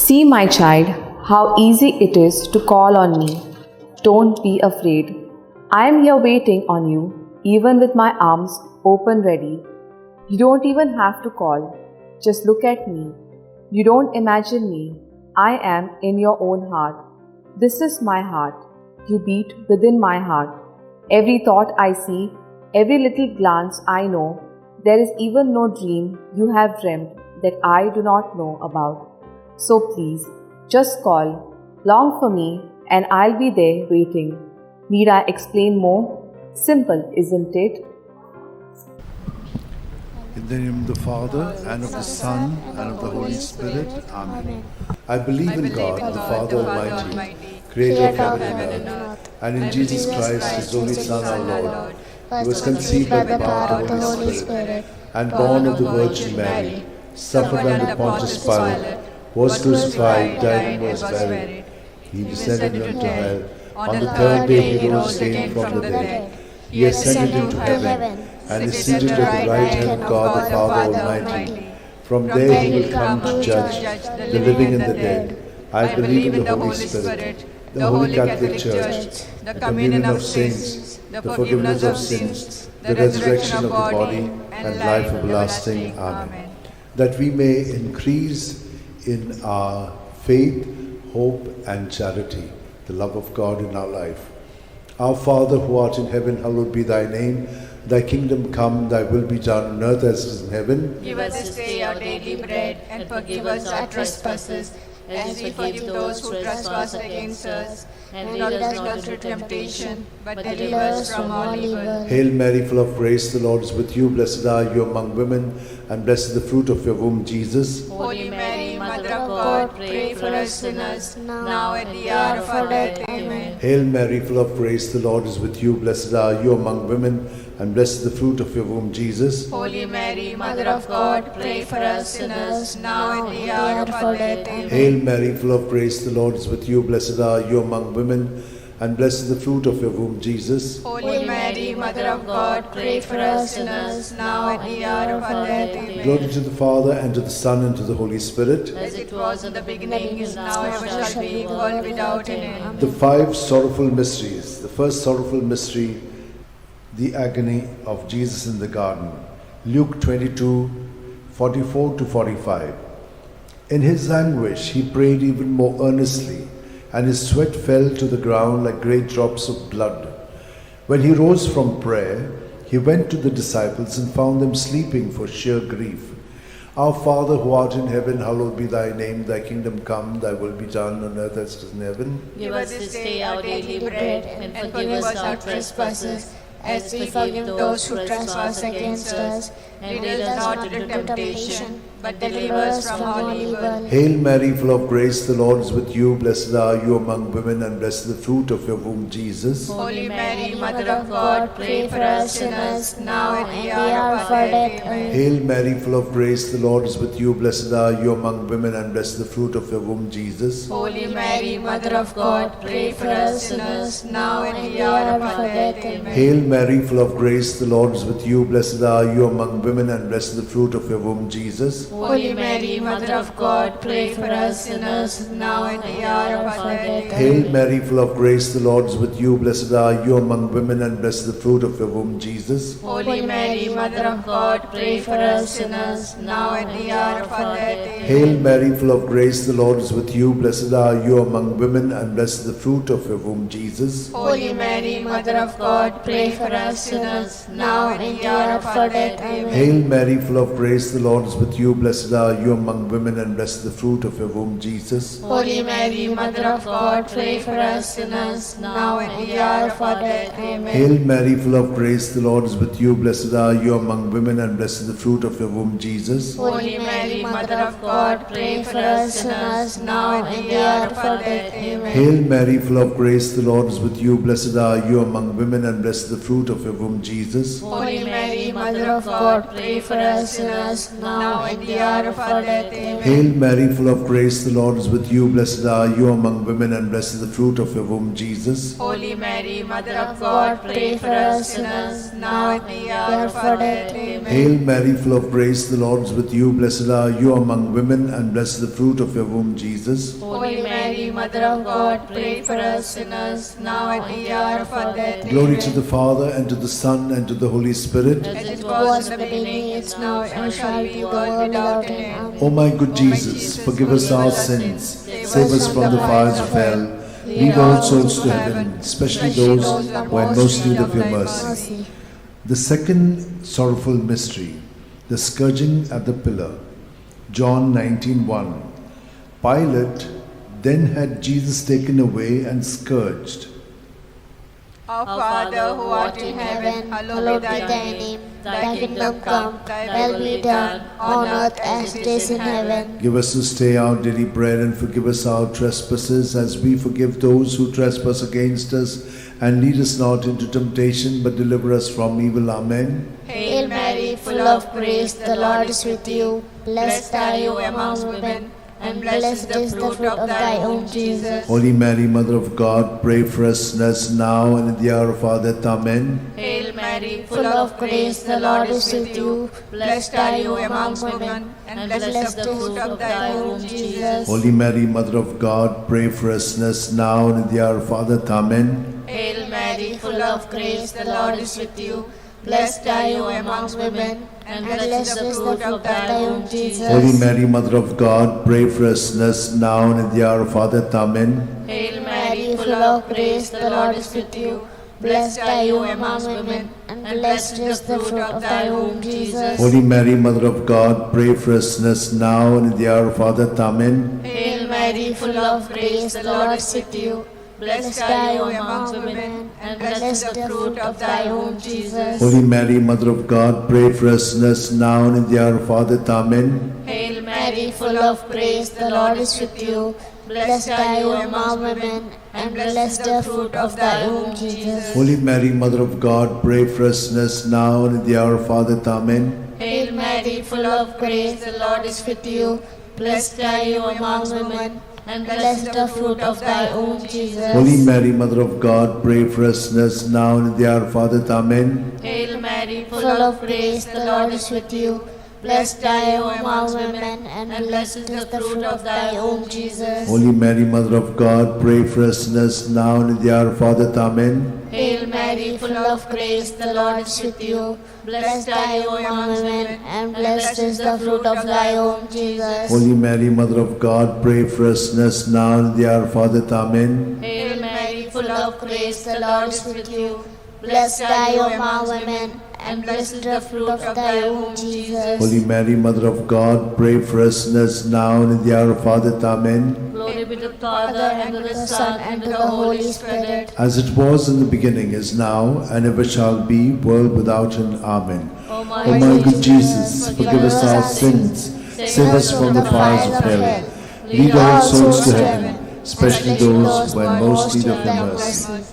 See, my child, how easy it is to call on me. Don't be afraid. I am here waiting on you, even with my arms open ready. You don't even have to call. Just look at me. You don't imagine me. I am in your own heart. This is my heart. You beat within my heart. Every thought I see, every little glance I know, there is even no dream you have dreamt that I do not know about. So please, just call, long for me, and I'll be there waiting. Need I explain more? Simple, isn't it? In the name of the Father, and of the Son, and of the Holy Spirit. Amen. I believe in God, the Father Almighty, creator of heaven and earth, and in Jesus Christ, his only Son, our Lord, who was conceived by the power of the Holy Spirit, and born of the Virgin Mary, suffered under Pontius Pilate, was crucified, died, and was buried. He descended into hell. On the third day he rose again from the dead. He ascended into heaven, and is seated at the right hand of God the Father Almighty. From there he will come to judge the living and the dead. I believe in the Holy Spirit, the Holy Catholic Church, the communion of saints, the forgiveness of sins, the resurrection of the body, and life everlasting. Amen. That we may increase in our faith, hope, and charity, the love of God in our life. Our Father who art in heaven, hallowed be thy name. Thy kingdom come, thy will be done on earth as it is in heaven. Give us this day our daily bread, and forgive us our trespasses, as we forgive those who trespass against us. And lead us not into temptation, but deliver us from all evil. Hail Mary, full of grace, the Lord is with you. Blessed are you among women, and blessed is the fruit of your womb, Jesus. Holy Mary, Mother of God, pray for us sinners, now at the hour of our death. Amen. Hail Mary, full of grace, the Lord is with you. Blessed are you among women, and blessed is the fruit of your womb, Jesus. Holy Mary, Mother of God, pray for us sinners, now at the hour of our death. Amen. Hail Mary, full of grace, the Lord is with you. Blessed are you among women, and blessed is the fruit of your womb, Jesus. Holy Mary, Mother of God, pray for us sinners, now at the hour of our death. Amen. Glory to the Father, and to the Son, and to the Holy Spirit. As it was in the beginning, is now, ever shall be, world without end. The five sorrowful mysteries. The first sorrowful mystery, the agony of Jesus in the garden. Luke 22, 44 to 45. In his anguish, he prayed even more earnestly, and his sweat fell to the ground like great drops of blood. When he rose from prayer, he went to the disciples and found them sleeping for sheer grief. Our Father who art in heaven, hallowed be thy name. Thy kingdom come, thy will be done on earth as it is in heaven. Give us this day our daily bread, and forgive us our trespasses, as we forgive those who trespass against us. And lead us not into temptation, but deliver us from all evil. Hail Mary, full of grace, the Lord is with you. Blessed are you among women, and blessed is the fruit of your womb, Jesus. Holy Mary, Mother of God, pray for us sinners, now at the hour of our death. Amen. Hail Mary, full of grace, the Lord is with you. Blessed are you among women, and blessed is the fruit of your womb, Jesus. Holy Mary, Mother of God, pray for us sinners, now at the hour of our death. Amen. Hail Mary, full of grace, the Lord is with you. Blessed are you among women, and blessed is the fruit of your womb, Jesus. Holy Mary, Mother of God, pray for us sinners, now at the hour of our death. Hail Mary, full of grace, the Lord is with you. Blessed are you among women, and blessed is the fruit of your womb, Jesus. Holy Mary, Mother of God, pray for us sinners, now at the hour of our death. Amen. Hail Mary, full of grace, the Lord is with you. Blessed are you among women, and blessed is the fruit of your womb, Jesus. Holy Mary, Mother of God, pray for us sinners, now at the hour of our death. Amen. Hail Mary, full of grace, the Lord is with you. Blessed are you among women, and blessed is the fruit of your womb, Jesus. Holy Mary, Mother of God, pray for us sinners, now at the hour of our death. Amen. Hail Mary, full of grace, the Lord is with you. Blessed are you among women, and blessed is the fruit of your womb, Jesus. Holy Mary, Mother of God, pray for us sinners, now at the hour of our death. Amen. Hail Mary, full of grace, the Lord is with you. Blessed are you among women, and blessed is the fruit of your womb, Jesus. Holy Mary, Mother of God, pray for us sinners, now and the hour of our death. Amen. Hail Mary, full of grace, the Lord is with you. Blessed are you among women, and blessed is the fruit of your womb, Jesus. Holy Mary, Mother of God, God, pray for us sinners, now and the hour of our death. Amen. Hail Mary, full of grace, the Lord is with you. Blessed are you among women, and blessed is the fruit of your womb, Jesus. Holy Mary, Mother of God, pray for us sinners, now and the hour of our death. Glory to the Father, and to the Son, and to the Holy Spirit. As it was in the beginning, is now, and shall be, world without end. O my good Jesus, forgive us our sins, save us from the fires of hell, lead all souls to heaven, especially those who are in most need of your mercy. The second sorrowful mystery, the scourging at the pillar. John 19:1. Pilate then had Jesus taken away and scourged. Our Father, who art in heaven, hallowed be thy name. Thy kingdom come, thy will be done, on earth as it is in heaven. Give us this day our daily bread, and forgive us our trespasses, as we forgive those who trespass against us. And lead us not into temptation, but deliver us from evil. Amen. Hail Mary, full of grace, the Lord is with you. Blessed are you among women, and blessed is the fruit of thy womb, Jesus. Holy Mary, Mother of God, pray for us sinners now and at the hour of our death. Amen. Hail Mary, Full of grace, the Lord is with you. Blessed are you among women, and blessed is the fruit of thy womb, Jesus. Holy Mary, Mother of God, pray for us sinners now and at the hour of our death. Amen. Hail Mary, full of grace, the Lord is with you. Blessed are you among women, and blessed is the fruit of thy womb, Jesus. Holy Mary, Mother of God, pray for us sinners now and at the hour of our death. Amen. Hail Mary, full of grace, the Lord is with you. Blessed are you among women, and blessed is the fruit of thy womb, Jesus. Holy Mary, Mother of God, pray for us sinners now and at the hour of our death. Amen. Hail Mary, full of grace, the Lord is with you. Blessed are you among women, and blessed is the fruit of thy womb, Jesus. Holy Mary, Mother of God, pray for us sinners now and at the hour of our death. Amen. Hail Mary, full of grace, the Lord is with you. Blessed are you among women, and blessed is the fruit of thy womb, Jesus. Holy Mary, Mother of God, pray for us sinners now and at the hour of our death. Amen. Hail Mary, full of grace, the Lord is with you. Blessed are you among women, and blessed is the fruit of thy womb, Jesus. Holy Mary, Mother of God, pray for us sinners now and at the hour of our death. Amen. Hail Mary, full of grace, the Lord is with you. Blessed are you among women, and blessed is the fruit of thy womb, Jesus. Holy Mary, Mother of God, pray for us sinners now and at the hour of our death. Amen. Hail Mary, full of grace, the Lord is with you. Blessed are you among women, and blessed is the fruit of thy womb, Jesus. Holy Mary, Mother of God, pray for us sinners now and at the hour of our death. Amen. Hail Mary, full of grace, the Lord is with you. Blessed are you among women, and blessed is the fruit of thy womb, Jesus. Holy Mary, Mother of God, pray for us sinners now and at the hour of our death. Amen. Glory be to the Father, and to the Son, and to the Holy Spirit. As it was in the beginning, is now, and ever shall be, world without end. Amen. O my O my good Jesus, forgive us our sins, save us from the fires of hell, lead all souls to heaven, especially those who are in most need of your mercy.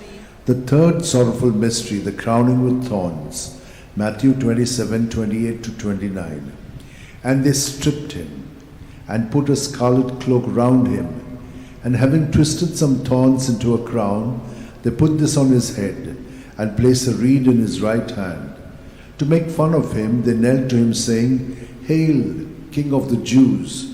The third sorrowful mystery, the crowning with thorns. Matthew 27:28-29. And they stripped him, and put a scarlet cloak round him, and having twisted some thorns into a crown, they put this on his head, and placed a reed in his right hand. To make fun of him, they knelt to him, saying, Hail, King of the Jews!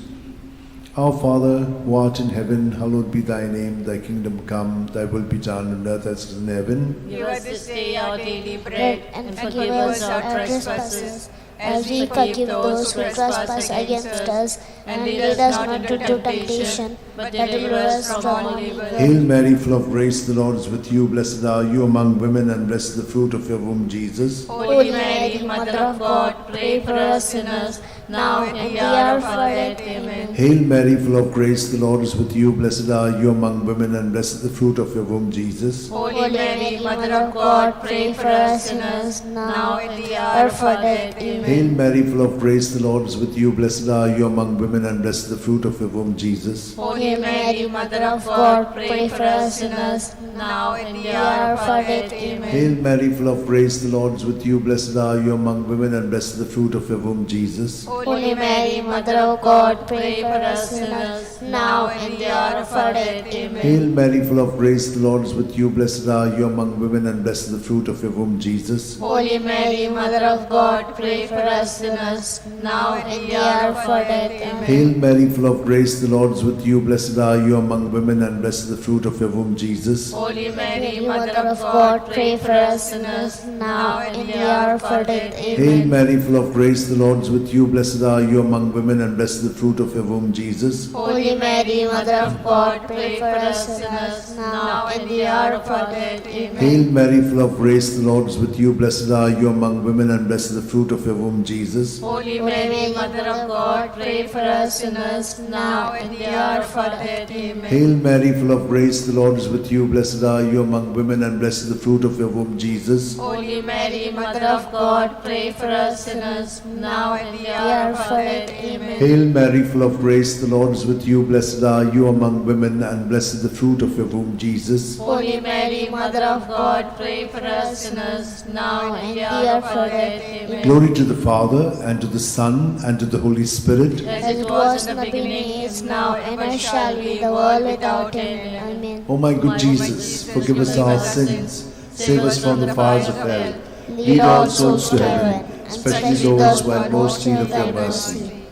Our Father, who art in heaven, hallowed be thy name. Thy kingdom come, thy will be done on earth as it is in heaven. Give us this day our daily bread, And forgive us our trespasses, as we forgive those who trespass against us. And lead us not into temptation, but deliver us from all evil. Hail Mary, full of grace, the Lord is with you. Blessed are you among women, and blessed is the fruit of your womb, Jesus. Holy Mary, Mother of God, pray for us sinners, now and in the hour of our death. Amen. Hail Mary, full of grace, the Lord is with you. Blessed are you among women, and blessed is the fruit of your womb, Jesus. Holy Mary, Mother of God, pray for us sinners, now and in the hour of our death. Amen. Hail Mary, full of grace, the Lord is with you. Blessed are you among women, and blessed is the fruit of your womb, Jesus. Holy Mary, Mother of God, pray for us sinners, now and in the hour of our death. Amen. Hail Mary, full of grace, the Lord is with you. Blessed are you among women, and blessed is the fruit of your womb, Jesus. Holy Mary, Mother of God, pray for us sinners, now and in the hour of our death. Amen. Hail Mary, full of grace, the Lord is with you. Blessed are you among women, and blessed is the fruit of your womb, Jesus. Holy Mary, Mother of God, pray for us sinners, now and in the hour of our death. Amen. Hail Mary, full of grace, the Lord is with you. Blessed are you among women, and blessed is the fruit of your womb, Jesus. Holy Mary, Mother of God, pray for us sinners, now and in the hour of our death. Hail Amen. Mary, full of grace, the Lord is with you. Blessed are you among women, and blessed is the fruit of your womb, Jesus. Holy Mary, Mother of God, pray for us sinners, now and in the hour of our death. Amen. Hail Mary, full of grace, the Lord is with you. Blessed are you among women, and blessed is the fruit of your womb, Jesus. Holy Mary, Mother of God, pray for us sinners, now and in the hour of our death. Amen. Hail Mary, full of grace, the Lord is with you. Blessed are you among women, and blessed is the fruit of your womb, Jesus. Holy Mary, Mother of God, pray for us sinners, now and in the hour of our death. Amen. Hail Mary, full of grace, the Lord is with you. Blessed are you among women, and blessed is the fruit of your womb, Jesus. Holy Mary, Mother of God, pray for us sinners, now and in the hour of our death. Amen. Glory to the Father, and to the Son, and to the Holy Spirit. As it was in the beginning, is now, and ever shall be, the world without end. Amen. O my good Jesus, forgive us our sins, save us from the fires of hell, lead all souls to heaven, especially those who have most need of your mercy.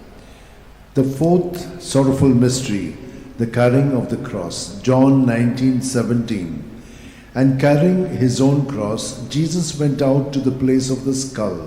The fourth sorrowful mystery, the carrying of the cross. John 19:17. And carrying his own cross, Jesus went out to the place of the skull,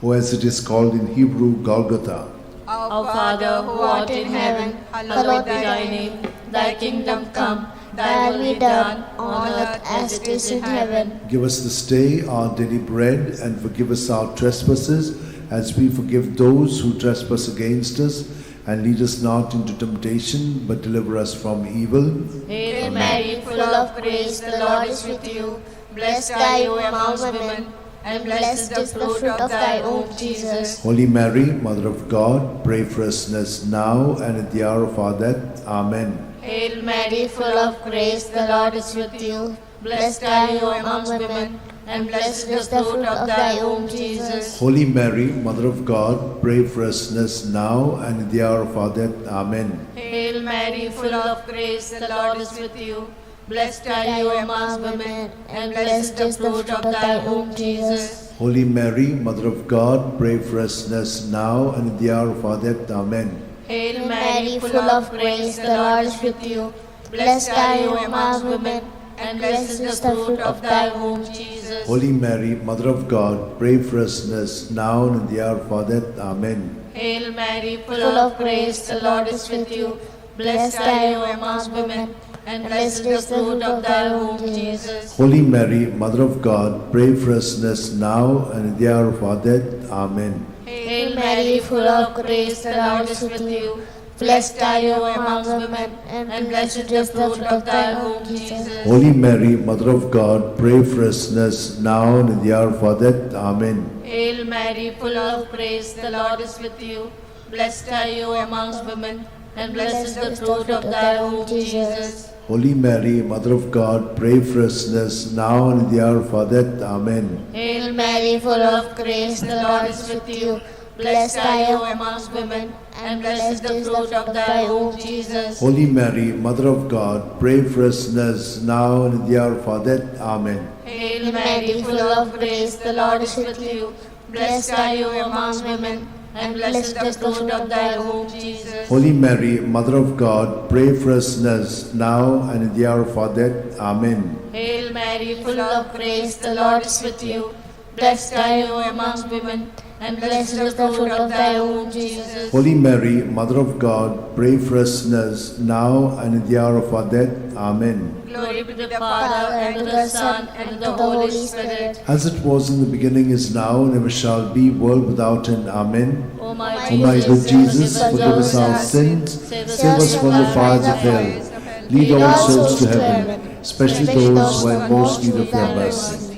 or as it is called in Hebrew, Golgotha. Our Father, who art in heaven, hallowed be thy name. Thy kingdom come, thy will be done, on earth as it is in heaven. Give us this day our daily bread, and forgive us our trespasses, as we forgive those who trespass against us. And lead us not into temptation, but deliver us from evil. Hail Mary, full of grace, the Lord is with you. Blessed are you among women, and blessed is the fruit of thy womb, Jesus. Holy Mary, Mother of God, pray for us sinners now and at the hour of our death. Amen. Hail Mary, full of grace, the Lord is with you. Blessed are you among women, and blessed is the fruit of thy womb, Jesus. Holy Mary, Mother of God, pray for us sinners now and at the hour of our death. Amen. Hail Mary, full of grace, the Lord is with you. Blessed are you among women, and blessed is the fruit of thy womb, Jesus. Holy Mary, Mother of God, pray for us sinners now and at the hour of our death. Amen. Hail Mary, full of grace, the Lord is with you. Blessed are you among women, and blessed is the fruit of thy womb, Jesus. Holy Mary, Mother of God, pray for us sinners now and at the hour of our death. Amen. Hail Mary, full of grace, the Lord is with you. Blessed are you among women, and blessed is the fruit of thy womb, Jesus. Holy Mary, Mother of God, pray for us sinners now and at the hour of our death. Amen. Hail Mary, full of grace, the Lord is with you. Blessed are you among women, and blessed is the fruit of thy womb, Jesus. Holy Mary, Mother of God, pray for us sinners now and at the hour of our death. Amen. Hail Mary, full of grace, the Lord is with you. Blessed are you amongst women, and blessed is the fruit of thy womb, Jesus. Holy Mary, Mother of God, pray for us sinners now and at the hour of our death. Amen. Hail Mary, full of grace, the Lord is with you. Blessed are you amongst women, and blessed is the fruit of thy womb, Jesus. Holy Mary, Mother of God, pray for us sinners now and at the hour of our death. Amen. Hail Mary, full of grace, the Lord is with you. Blessed are you amongst women, and blessed is the fruit of thy womb, Jesus. Holy Mary, Mother of God, pray for us sinners now and at the hour of our death. Amen. Hail Mary, full of grace, the Lord is with you. Blessed are you amongst women, and blessed is the fruit of thy womb, Jesus. Holy Mary, Mother of God, pray for us sinners, now and in the hour of our death. Amen. Glory be to the Father, and to the Son, and to the Holy Spirit. As it was in the beginning, is now, and ever shall be, world without end. Amen. O my O my good Jesus, forgive us our sins, save us from the fires of hell, lead all souls to heaven, especially those who are in most need of your mercy.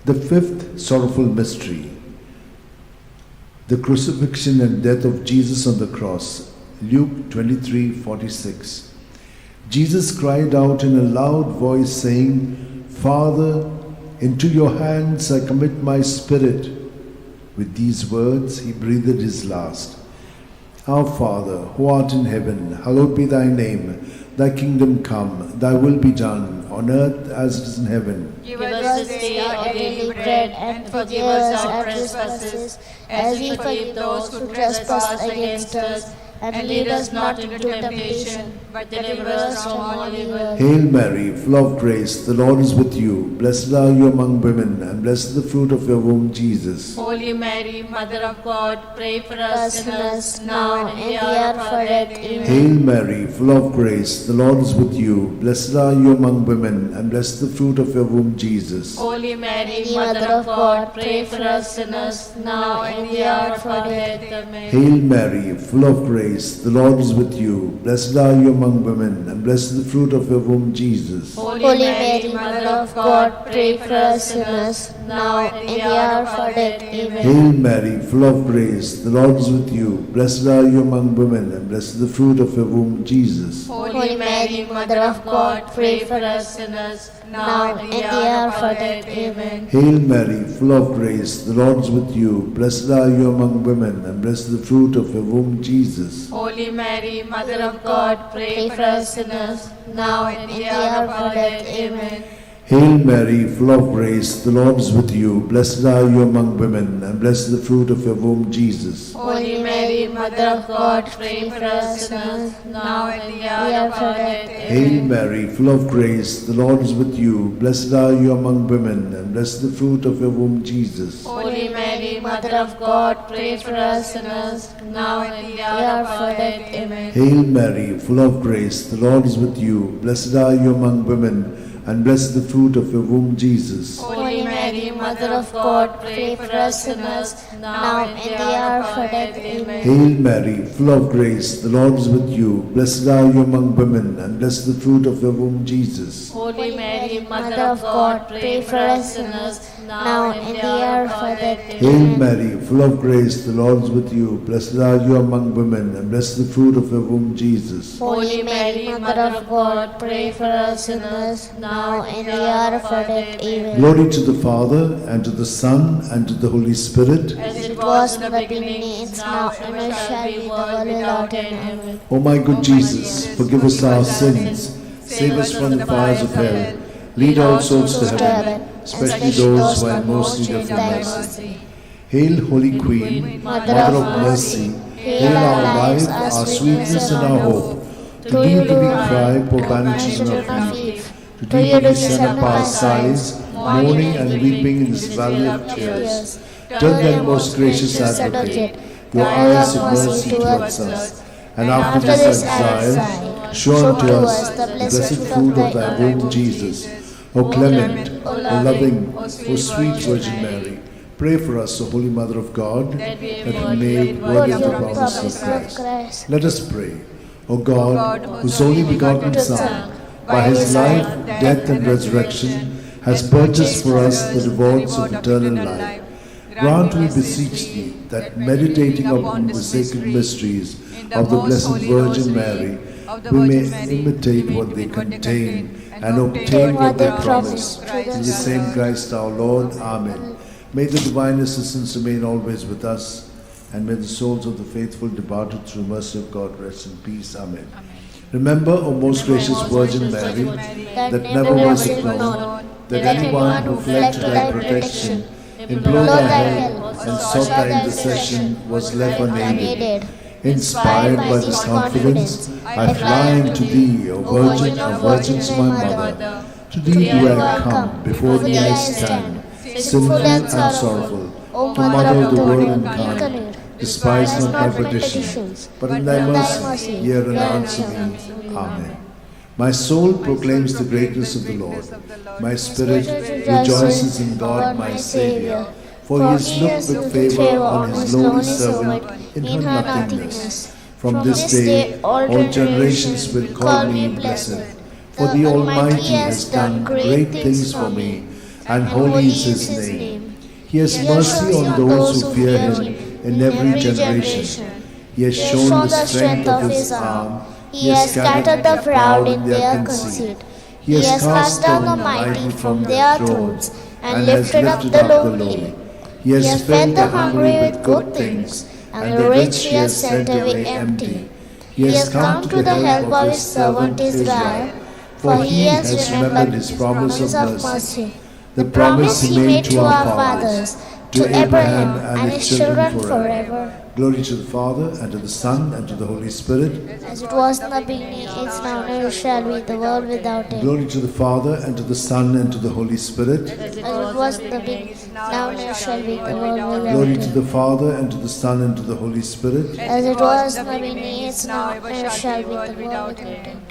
The fifth sorrowful mystery, the crucifixion and death of Jesus on the cross. Luke 23:46. Jesus cried out in a loud voice, saying, Father, into your hands I commit my spirit. With these words he breathed his last. Our Father, who art in heaven, hallowed be thy name. Thy kingdom come, thy will be done, on earth as it is in heaven. Give us this day our daily bread, and forgive us our trespasses, as we forgive those who trespass against us. And lead us not into temptation, but deliver us from all evil. Hail Mary, full of grace, the Lord is with you. Blessed are you among women, and blessed is the fruit of your womb, Jesus. Holy Mary, Mother of God, pray for us sinners, now and in the hour of our death. Amen. Hail Mary, full of grace, the Lord is with you. Blessed are you among women, and blessed is the fruit of your womb, Jesus. Holy Mary, Mother of God, pray for us sinners, now and in the hour of our death. Amen. Hail Mary, full of grace, the Lord is with you. Blessed are you among women, and blessed is the fruit of your womb, Jesus. Holy Mary, Mother of God, pray for us sinners, now and in the hour of our death. Amen. Hail Mary, full of grace, the Lord is with you. Blessed are you among women, and blessed is the fruit of your womb, Jesus. Holy Mary, Mother of God, pray for us sinners, now and in the hour of our death. Amen. Hail Mary, full of grace, the Lord is with you. Blessed are you among women, and blessed is the fruit of your womb, Jesus. Holy Mary, Mother of God, pray for us sinners, now and in the hour of our death. Amen. Hail Mary, full of grace, the Lord is with you. Blessed are you among women, and blessed is the fruit of your womb, Jesus. Holy Mary, Mother of God, pray for us sinners, now and in the hour of our death. Hail Mary, full of grace, the Lord is with you. Blessed are you among women, and blessed is the fruit of your womb, Jesus. Holy Mary, Mother of God, pray for us sinners, now and in the hour of our death. Amen. Hail Mary, full of grace, the Lord is with you. Blessed are you among women, and blessed is the fruit of your womb, Jesus. Holy Mary, Mother of God, pray for us sinners, now and in the hour of our death. Amen. Hail Mary, full of grace, the Lord is with you. Blessed are you among women, and blessed is the fruit of your womb, Jesus. Holy Mary, Mother of God, pray for us sinners, now and in the hour of our death. Hail Mary, full of grace, the Lord is with you. Blessed are you among women, and blessed is the fruit of your womb, Jesus. Holy Mary, Mother of God, pray for us sinners, now and in the hour of our death. Amen. Glory to the Father, and to the Son, and to the Holy Spirit. As it was in the beginning, is now, and ever shall be, world without end. Amen. O my good Jesus, forgive us our sins, save us from the fires of hell, lead all souls to heaven, especially those who are in most need of your mercy. Hail, Holy Queen, Mother of mercy, hail our life, our sweetness, and our hope. To thee do we cry, poor banished children of Eve. To thee do we send up our sighs, mourning and weeping in this valley of tears. Turn then, most gracious Advocate, your eyes of mercy towards us, and after this exile, show unto us the blessed fruit of thy womb, Jesus. O clement, O loving, O sweet Virgin Mary, pray for us, O Holy Mother of God, that we may be worthy of the promise of Christ. Let us pray. O God, whose only begotten Son, by his life, death, and resurrection, has purchased for us the rewards of eternal life, grant, we beseech thee, that meditating upon the sacred mysteries of the Blessed Virgin Mary, we may imitate what they contain and obtain what they promise. In the same Christ our Lord. Amen. May the divine assistance remain always with us, and may the souls of the faithful departed through mercy of God rest in peace. Amen. Remember, O most gracious Virgin Mary, that never was it known that anyone who fled to thy protection, implored thy help, and sought thy intercession was left unaided. Inspired by this confidence, I fly unto thee, O Virgin of Virgins, my Mother. To thee do I come, before thee I stand, sinful and sorrowful, O Mother of the Word incarnate, despise not my petitions, but in thy mercy hear and answer me. Amen. My soul proclaims the greatness of the Lord. My spirit rejoices in God my Saviour, for he has looked with favour on his lowly servant in her nothingness. From this day all generations will call me blessed, for the Almighty has done great things for me, and holy is his name. He has mercy on those who fear him in every generation. He has shown the strength of his arm. He has scattered the proud in their conceit. He has cast down the mighty from their thrones and lifted up the lowly. He has fed the hungry with good things, and the rich he has sent away empty. He has come to the help of his servant Israel, for he has remembered his promise of mercy, the promise he made to our fathers, to Abraham and his children forever. Glory to the Father, and to the Son, and to the Holy Spirit. As it was in the beginning, is now, and ever shall be, the world without end. Glory to the Father, and to the Son, and to the Holy Spirit. As it was in the beginning, now, and ever shall be, the world without Glory end. to the Father, and to the Son, and to the Holy Spirit. As it was in the beginning, is now, and ever shall be, the world without end.